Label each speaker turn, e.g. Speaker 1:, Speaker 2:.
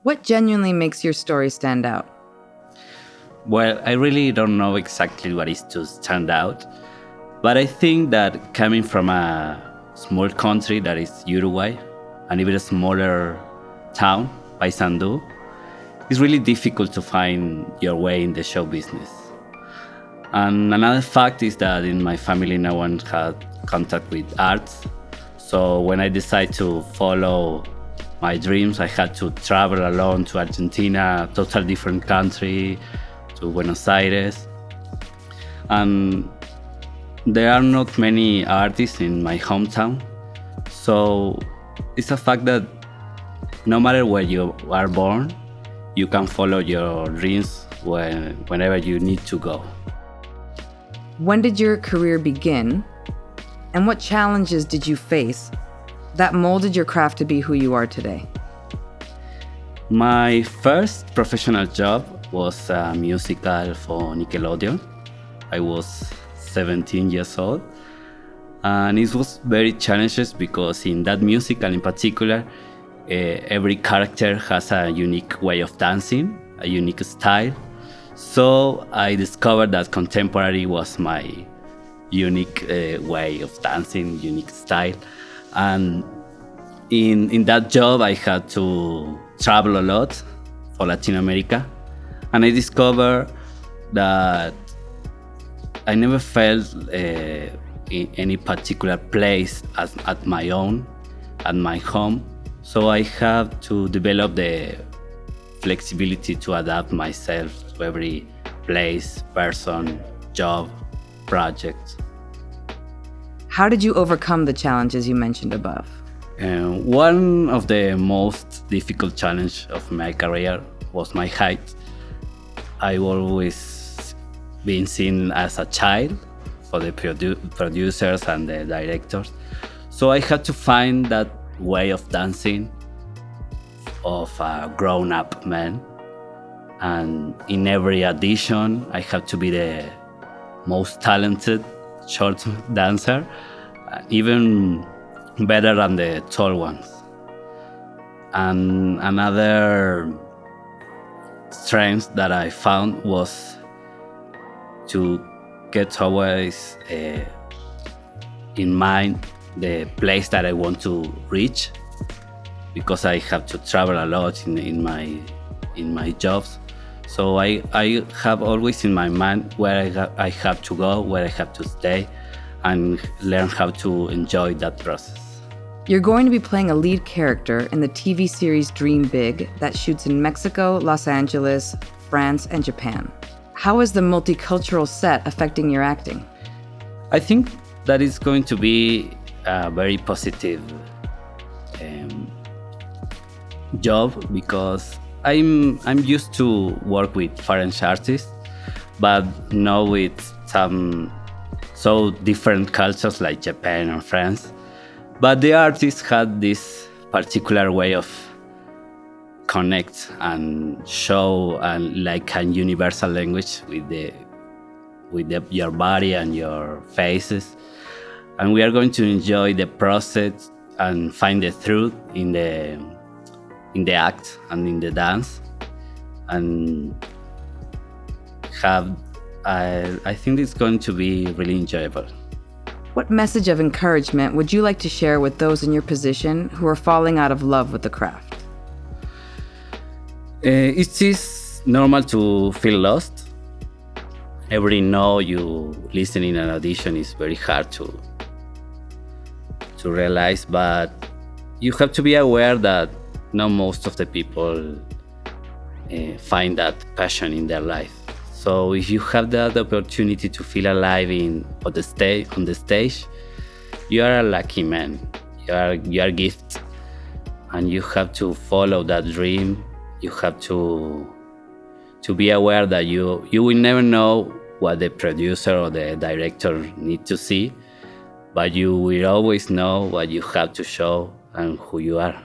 Speaker 1: What genuinely makes your story stand out?
Speaker 2: Well, I really don't know exactly what is to stand out, but I think that coming from a small country that is Uruguay, and even a smaller town, Paysandú, it's really difficult to find your way in the show business. And another fact is that in my family, no one had contact with arts. So when I decided to follow my dreams, I had to travel alone to Argentina, a total different country, to Buenos Aires. And there are not many artists in my hometown. So it's a fact that no matter where you are born, you can follow your dreams whenever you need to go.
Speaker 1: When did your career begin? And what challenges did you face that molded your craft to be who you are today?
Speaker 2: My first professional job was a musical for Nickelodeon. I was 17 years old. And it was very challenging because in that musical in particular, every character has a unique way of dancing, a unique style. So I discovered that contemporary was my unique way of dancing, unique style. And in that job, I had to travel a lot for Latin America. And I discovered that I never felt in any particular place at my own, at my home. So I have to develop the flexibility to adapt myself to every place, person, job, project.
Speaker 1: How did you overcome the challenges you mentioned above?
Speaker 2: One of the most difficult challenges of my career was my height. I always been seen as a child for the producers and the directors. So I had to find that way of dancing of a grown-up man. And in every audition, I had to be the most talented short dancer, even better than the tall ones. And another strength that I found was to get always in mind the place that I want to reach, because I have to travel a lot in my jobs. So I have always in my mind where I have to go, where I have to stay, and learn how to enjoy that process.
Speaker 1: You're going to be playing a lead character in the TV series Dream Big that shoots in Mexico, Los Angeles, France, and Japan. How is the multicultural set affecting your acting?
Speaker 2: I think that is going to be a very positive job, because I'm used to work with French artists, but not with some so different cultures like Japan or France. But the artists had this particular way of connect and show and like a universal language with your body and your faces. And we are going to enjoy the process and find the truth in the act and in the dance, and I think it's going to be really enjoyable.
Speaker 1: What message of encouragement would you like to share with those in your position who are falling out of love with the craft?
Speaker 2: It is normal to feel lost. Every no you listen in an audition is very hard to realize, but you have to be aware that not most of the people find that passion in their life. So if you have that opportunity to feel alive on the stage, you are a lucky man. You are gifted, and you have to follow that dream. You have to be aware that you will never know what the producer or the director need to see, but you will always know what you have to show and who you are.